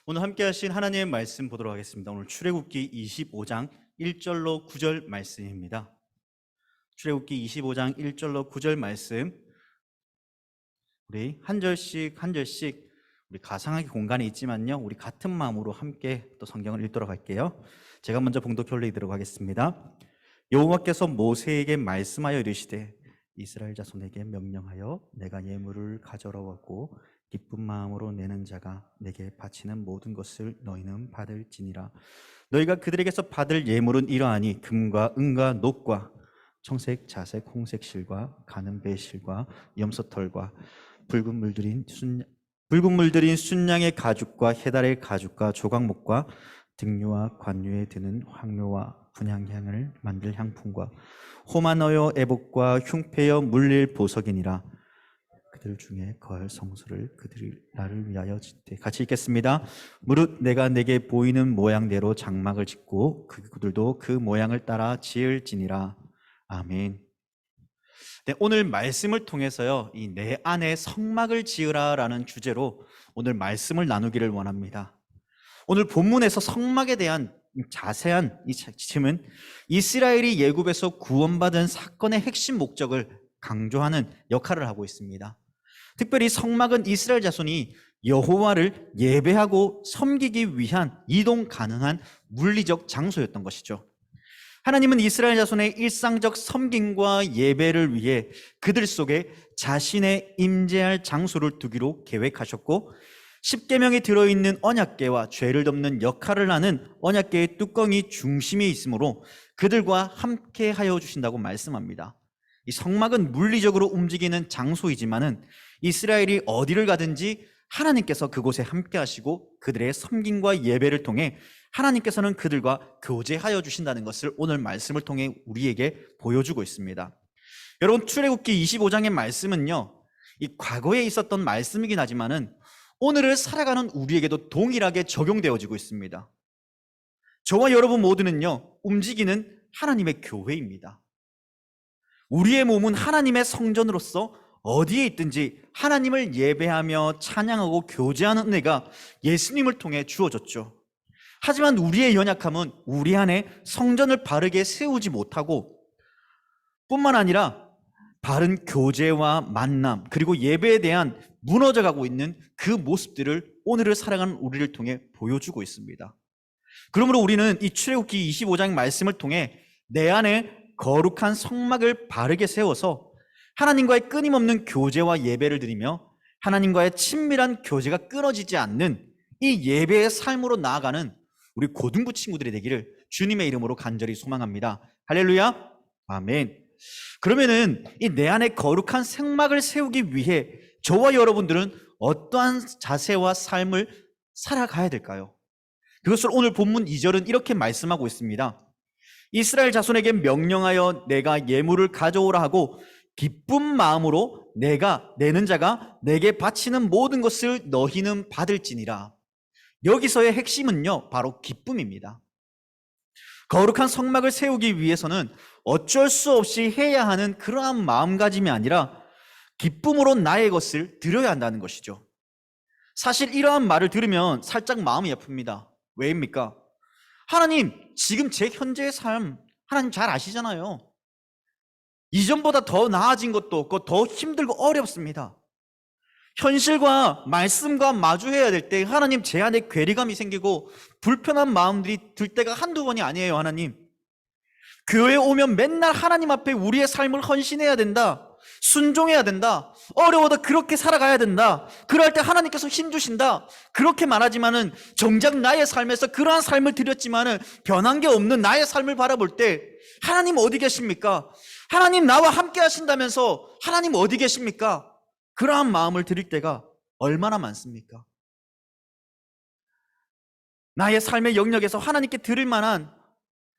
오늘 함께 하신 하나님의 말씀 보도록 하겠습니다. 오늘 출애굽기 25장 1절로 9절 말씀입니다. 출애굽기 25장 1절로 9절 말씀, 우리 한 절씩 한 절씩 우리 가상하게 공간이 있지만요, 우리 같은 마음으로 함께 또 성경을 읽도록 할게요. 제가 먼저 봉독 올리도록 하겠습니다. 여호와께서 모세에게 말씀하여 이르시되 이스라엘 자손에게 명령하여 내가 예물을 가져오라 하고 기쁜 마음으로 내는 자가 내게 바치는 모든 것을 너희는 받을지니라. 너희가 그들에게서 받을 예물은 이러하니 금과 은과 녹과 청색, 자색, 홍색 실과 가는 배실과 염소털과 붉은 물들인 순양의 가죽과 해달의 가죽과 조각목과 등류와 관유에 드는 황료와 분향향을 만들 향품과 호마너여 애복과 흉패여 물릴 보석이니라. 그들 중에 거할 성소를 그들이 나를 위하여 짓되. 같이 읽겠습니다. 무릇 내가 내게 보이는 모양대로 장막을 짓고 그들도 그 모양을 따라 지을지니라. 아멘. 네, 오늘 말씀을 통해서요, 이 내 안에 성막을 지으라라는 주제로 오늘 말씀을 나누기를 원합니다. 오늘 본문에서 성막에 대한 자세한 이 지침은 이스라엘이 예굽에서 구원받은 사건의 핵심 목적을 강조하는 역할을 하고 있습니다. 특별히 성막은 이스라엘 자손이 여호와를 예배하고 섬기기 위한 이동 가능한 물리적 장소였던 것이죠. 하나님은 이스라엘 자손의 일상적 섬김과 예배를 위해 그들 속에 자신의 임재할 장소를 두기로 계획하셨고, 십계명에 들어있는 언약궤와 죄를 덮는 역할을 하는 언약궤의 뚜껑이 중심에 있으므로 그들과 함께 하여 주신다고 말씀합니다. 이 성막은 물리적으로 움직이는 장소이지만은 이스라엘이 어디를 가든지 하나님께서 그곳에 함께 하시고 그들의 섬김과 예배를 통해 하나님께서는 그들과 교제하여 주신다는 것을 오늘 말씀을 통해 우리에게 보여주고 있습니다. 여러분, 출애굽기 25장의 말씀은요, 이 과거에 있었던 말씀이긴 하지만은 오늘을 살아가는 우리에게도 동일하게 적용되어지고 있습니다. 저와 여러분 모두는요, 움직이는 하나님의 교회입니다. 우리의 몸은 하나님의 성전으로서 어디에 있든지 하나님을 예배하며 찬양하고 교제하는 은혜가 예수님을 통해 주어졌죠. 하지만 우리의 연약함은 우리 안에 성전을 바르게 세우지 못하고 뿐만 아니라 바른 교제와 만남, 그리고 예배에 대한 무너져가고 있는 그 모습들을 오늘을 살아가는 우리를 통해 보여주고 있습니다. 그러므로 우리는 이 출애굽기 25장 말씀을 통해 내 안에 거룩한 성막을 바르게 세워서 하나님과의 끊임없는 교제와 예배를 드리며 하나님과의 친밀한 교제가 끊어지지 않는 이 예배의 삶으로 나아가는 우리 고등부 친구들이 되기를 주님의 이름으로 간절히 소망합니다. 할렐루야, 아멘. 그러면은 이 내 안에 거룩한 성막을 세우기 위해 저와 여러분들은 어떠한 자세와 삶을 살아가야 될까요? 그것을 오늘 본문 2절은 이렇게 말씀하고 있습니다. 이스라엘 자손에게 명령하여 내가 예물을 가져오라 하고 기쁜 마음으로 내가 내는 자가 내게 바치는 모든 것을 너희는 받을지니라. 여기서의 핵심은요, 바로 기쁨입니다. 거룩한 성막을 세우기 위해서는 어쩔 수 없이 해야 하는 그러한 마음가짐이 아니라 기쁨으로 나의 것을 드려야 한다는 것이죠. 사실 이러한 말을 들으면 살짝 마음이 아픕니다. 왜입니까? 하나님, 지금 제 현재의 삶 하나님 잘 아시잖아요. 이전보다 더 나아진 것도 없고 더 힘들고 어렵습니다. 현실과 말씀과 마주해야 될 때 하나님, 제 안에 괴리감이 생기고 불편한 마음들이 들 때가 한두 번이 아니에요. 하나님, 교회에 오면 맨날 하나님 앞에 우리의 삶을 헌신해야 된다, 순종해야 된다, 어려워도 그렇게 살아가야 된다, 그럴 때 하나님께서 힘주신다, 그렇게 말하지만은 정작 나의 삶에서 그러한 삶을 드렸지만은 변한 게 없는 나의 삶을 바라볼 때 하나님 어디 계십니까? 하나님 나와 함께 하신다면서 하나님 어디 계십니까? 그러한 마음을 드릴 때가 얼마나 많습니까? 나의 삶의 영역에서 하나님께 드릴 만한,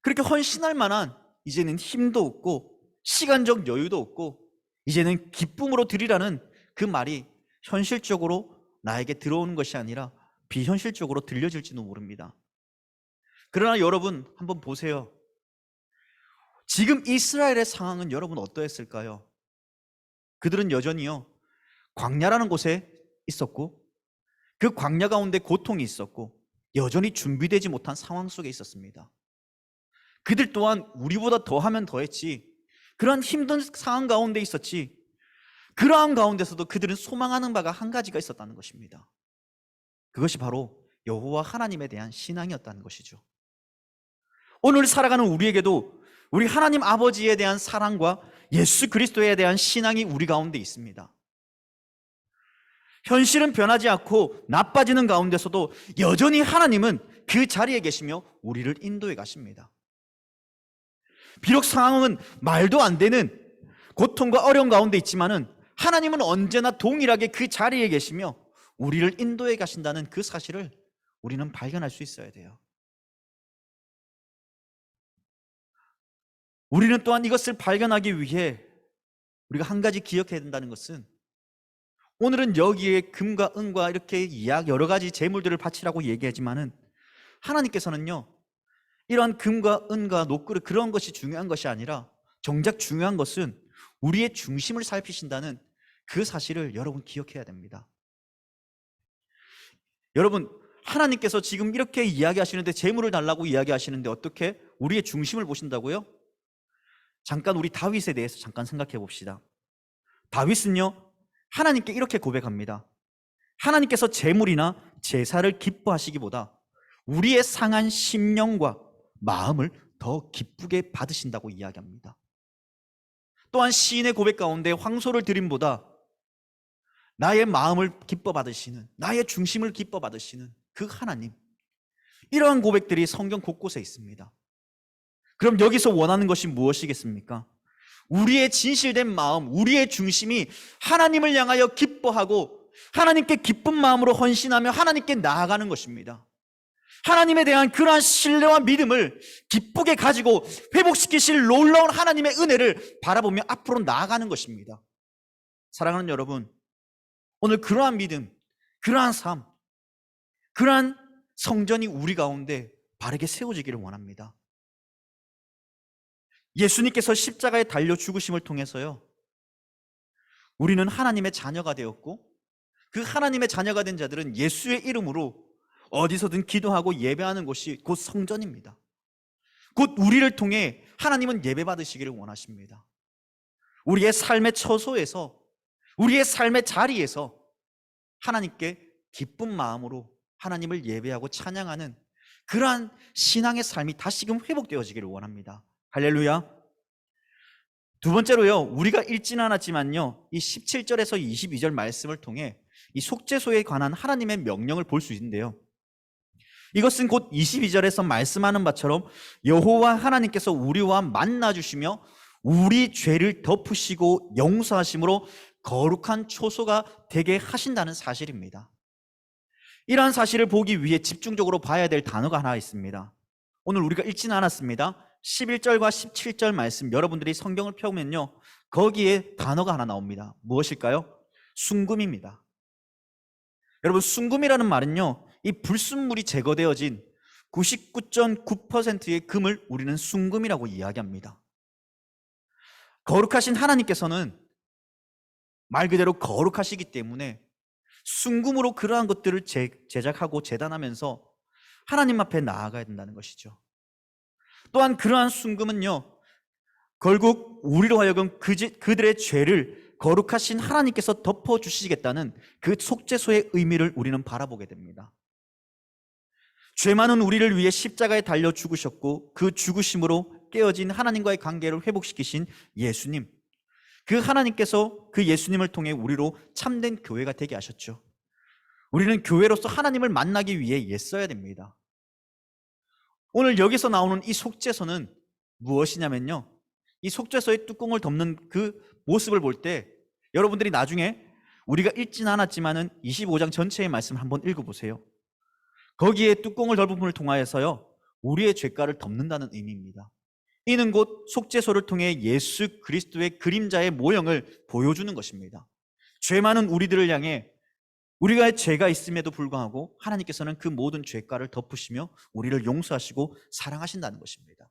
그렇게 헌신할 만한 이제는 힘도 없고 시간적 여유도 없고 이제는 기쁨으로 드리라는 그 말이 현실적으로 나에게 들어오는 것이 아니라 비현실적으로 들려질지도 모릅니다. 그러나 여러분 한번 보세요. 지금 이스라엘의 상황은 여러분 어떠했을까요? 그들은 여전히요, 광야라는 곳에 있었고 그 광야 가운데 고통이 있었고 여전히 준비되지 못한 상황 속에 있었습니다. 그들 또한 우리보다 더하면 더했지, 그러한 힘든 상황 가운데 있었지, 그러한 가운데서도 그들은 소망하는 바가 한 가지가 있었다는 것입니다. 그것이 바로 여호와 하나님에 대한 신앙이었다는 것이죠. 오늘 살아가는 우리에게도 우리 하나님 아버지에 대한 사랑과 예수 그리스도에 대한 신앙이 우리 가운데 있습니다. 현실은 변하지 않고 나빠지는 가운데서도 여전히 하나님은 그 자리에 계시며 우리를 인도해 가십니다. 비록 상황은 말도 안 되는 고통과 어려움 가운데 있지만은 하나님은 언제나 동일하게 그 자리에 계시며 우리를 인도해 가신다는 그 사실을 우리는 발견할 수 있어야 돼요. 우리는 또한 이것을 발견하기 위해 우리가 한 가지 기억해야 된다는 것은, 오늘은 여기에 금과 은과 이렇게 여러 가지 재물들을 바치라고 얘기하지만은 하나님께서는요, 이러한 금과 은과 녹그릇 그런 것이 중요한 것이 아니라 정작 중요한 것은 우리의 중심을 살피신다는 그 사실을 여러분 기억해야 됩니다. 여러분, 하나님께서 지금 이렇게 이야기하시는데, 재물을 달라고 이야기하시는데 어떻게 우리의 중심을 보신다고요? 잠깐 우리 다윗에 대해서 잠깐 생각해 봅시다. 다윗은요, 하나님께 이렇게 고백합니다. 하나님께서 재물이나 제사를 기뻐하시기보다 우리의 상한 심령과 마음을 더 기쁘게 받으신다고 이야기합니다. 또한 시인의 고백 가운데 황소를 드림보다 나의 마음을 기뻐 받으시는, 나의 중심을 기뻐 받으시는 그 하나님, 이러한 고백들이 성경 곳곳에 있습니다. 그럼 여기서 원하는 것이 무엇이겠습니까? 우리의 진실된 마음, 우리의 중심이 하나님을 향하여 기뻐하고 하나님께 기쁜 마음으로 헌신하며 하나님께 나아가는 것입니다. 하나님에 대한 그러한 신뢰와 믿음을 기쁘게 가지고 회복시키실 놀라운 하나님의 은혜를 바라보며 앞으로 나아가는 것입니다. 사랑하는 여러분, 오늘 그러한 믿음, 그러한 삶, 그러한 성전이 우리 가운데 바르게 세워지기를 원합니다. 예수님께서 십자가에 달려 죽으심을 통해서요, 우리는 하나님의 자녀가 되었고, 그 하나님의 자녀가 된 자들은 예수의 이름으로 어디서든 기도하고 예배하는 곳이 곧 성전입니다. 곧 우리를 통해 하나님은 예배받으시기를 원하십니다. 우리의 삶의 처소에서, 우리의 삶의 자리에서 하나님께 기쁜 마음으로 하나님을 예배하고 찬양하는 그러한 신앙의 삶이 다시금 회복되어지기를 원합니다. 할렐루야. 두 번째로요, 우리가 읽지는 않았지만요, 이 17절에서 22절 말씀을 통해 이 속죄소에 관한 하나님의 명령을 볼 수 있는데요, 이것은 곧 22절에서 말씀하는 바처럼 여호와 하나님께서 우리와 만나 주시며 우리 죄를 덮으시고 용서하심으로 거룩한 초소가 되게 하신다는 사실입니다. 이러한 사실을 보기 위해 집중적으로 봐야 될 단어가 하나 있습니다. 오늘 우리가 읽지는 않았습니다. 11절과 17절 말씀, 여러분들이 성경을 펴보면요, 거기에 단어가 하나 나옵니다. 무엇일까요? 순금입니다. 여러분, 순금이라는 말은요, 이 불순물이 제거되어진 99.9%의 금을 우리는 순금이라고 이야기합니다. 거룩하신 하나님께서는 말 그대로 거룩하시기 때문에 순금으로 그러한 것들을 제작하고 제단하면서 하나님 앞에 나아가야 된다는 것이죠. 또한 그러한 순금은요, 결국 우리로 하여금 그들의 죄를 거룩하신 하나님께서 덮어주시겠다는 그 속죄소의 의미를 우리는 바라보게 됩니다. 죄 많은 우리를 위해 십자가에 달려 죽으셨고 그 죽으심으로 깨어진 하나님과의 관계를 회복시키신 예수님, 그 하나님께서 그 예수님을 통해 우리로 참된 교회가 되게 하셨죠. 우리는 교회로서 하나님을 만나기 위해 애써야 됩니다. 오늘 여기서 나오는 이 속죄소는 무엇이냐면요, 이 속죄소의 뚜껑을 덮는 그 모습을 볼 때 여러분들이 나중에 우리가 읽지는 않았지만은 25장 전체의 말씀 한번 읽어보세요. 거기에 뚜껑을 덮음을 통하여서요, 우리의 죄가를 덮는다는 의미입니다. 이는 곧 속죄소를 통해 예수 그리스도의 그림자의 모형을 보여주는 것입니다. 죄 많은 우리들을 향해 우리가 죄가 있음에도 불구하고 하나님께서는 그 모든 죄가를 덮으시며 우리를 용서하시고 사랑하신다는 것입니다.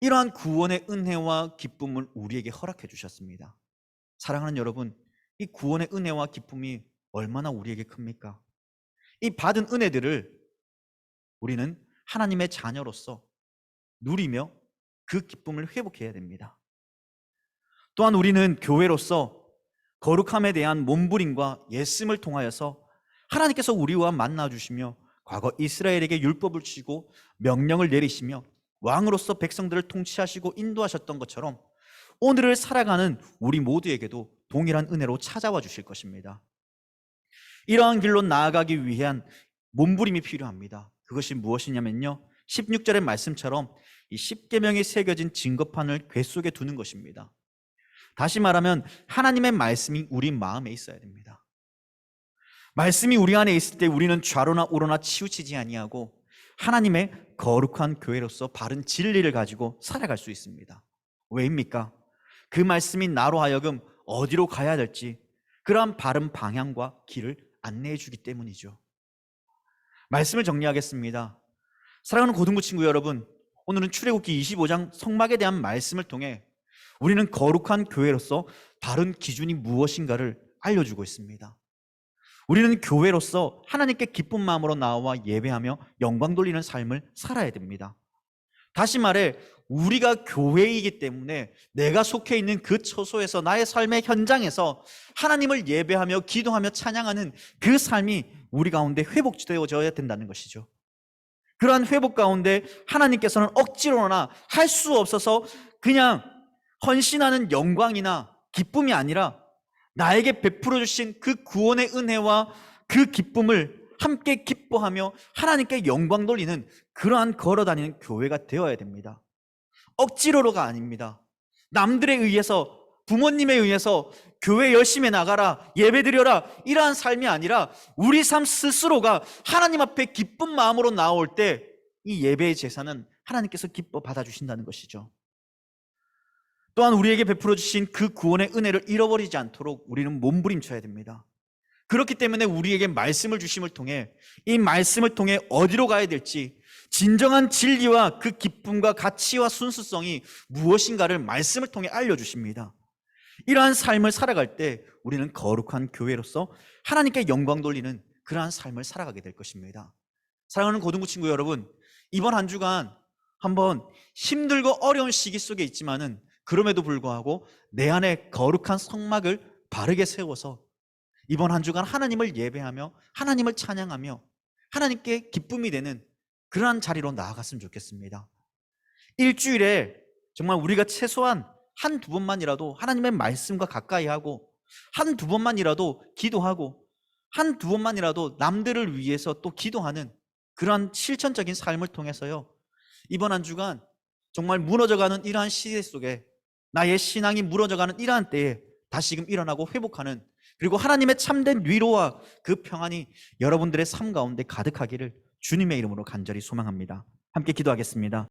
이러한 구원의 은혜와 기쁨을 우리에게 허락해 주셨습니다. 사랑하는 여러분, 이 구원의 은혜와 기쁨이 얼마나 우리에게 큽니까? 이 받은 은혜들을 우리는 하나님의 자녀로서 누리며 그 기쁨을 회복해야 됩니다. 또한 우리는 교회로서 거룩함에 대한 몸부림과 예씀을 통하여서 하나님께서 우리와 만나주시며 과거 이스라엘에게 율법을 주시고 명령을 내리시며 왕으로서 백성들을 통치하시고 인도하셨던 것처럼 오늘을 살아가는 우리 모두에게도 동일한 은혜로 찾아와 주실 것입니다. 이러한 길로 나아가기 위한 몸부림이 필요합니다. 그것이 무엇이냐면요, 16절의 말씀처럼 이 십계명이 새겨진 증거판을 궤 속에 두는 것입니다. 다시 말하면 하나님의 말씀이 우리 마음에 있어야 됩니다. 말씀이 우리 안에 있을 때 우리는 좌로나 우로나 치우치지 아니하고 하나님의 거룩한 교회로서 바른 진리를 가지고 살아갈 수 있습니다. 왜입니까? 그 말씀이 나로 하여금 어디로 가야 될지 그러한 바른 방향과 길을 안내해 주기 때문이죠. 말씀을 정리하겠습니다. 사랑하는 고등부 친구 여러분, 오늘은 출애굽기 25장 성막에 대한 말씀을 통해 우리는 거룩한 교회로서 바른 기준이 무엇인가를 알려주고 있습니다. 우리는 교회로서 하나님께 기쁜 마음으로 나와 예배하며 영광 돌리는 삶을 살아야 됩니다. 다시 말해 우리가 교회이기 때문에 내가 속해 있는 그 처소에서 나의 삶의 현장에서 하나님을 예배하며 기도하며 찬양하는 그 삶이 우리 가운데 회복되어져야 된다는 것이죠. 그러한 회복 가운데 하나님께서는 억지로나 할 수 없어서 그냥 헌신하는 영광이나 기쁨이 아니라 나에게 베풀어 주신 그 구원의 은혜와 그 기쁨을 함께 기뻐하며 하나님께 영광 돌리는 그러한 걸어다니는 교회가 되어야 됩니다. 억지로가 아닙니다. 남들에 의해서, 부모님에 의해서 교회 열심히 나가라, 예배드려라 이러한 삶이 아니라 우리 삶 스스로가 하나님 앞에 기쁜 마음으로 나올 때 이 예배의 제사는 하나님께서 기뻐 받아주신다는 것이죠. 또한 우리에게 베풀어 주신 그 구원의 은혜를 잃어버리지 않도록 우리는 몸부림쳐야 됩니다. 그렇기 때문에 우리에게 말씀을 주심을 통해 이 말씀을 통해 어디로 가야 될지, 진정한 진리와 그 기쁨과 가치와 순수성이 무엇인가를 말씀을 통해 알려주십니다. 이러한 삶을 살아갈 때 우리는 거룩한 교회로서 하나님께 영광 돌리는 그러한 삶을 살아가게 될 것입니다. 사랑하는 고등부 친구 여러분, 이번 한 주간 한번 힘들고 어려운 시기 속에 있지만은 그럼에도 불구하고 내 안에 거룩한 성막을 바르게 세워서 이번 한 주간 하나님을 예배하며 하나님을 찬양하며 하나님께 기쁨이 되는 그러한 자리로 나아갔으면 좋겠습니다. 일주일에 정말 우리가 최소한 한두 번만이라도 하나님의 말씀과 가까이 하고 한두 번만이라도 기도하고 한두 번만이라도 남들을 위해서 또 기도하는 그러한 실천적인 삶을 통해서요, 이번 한 주간 정말 무너져가는 이러한 시대 속에 나의 신앙이 무너져가는 이러한 때에 다시금 일어나고 회복하는, 그리고 하나님의 참된 위로와 그 평안이 여러분들의 삶 가운데 가득하기를 주님의 이름으로 간절히 소망합니다. 함께 기도하겠습니다.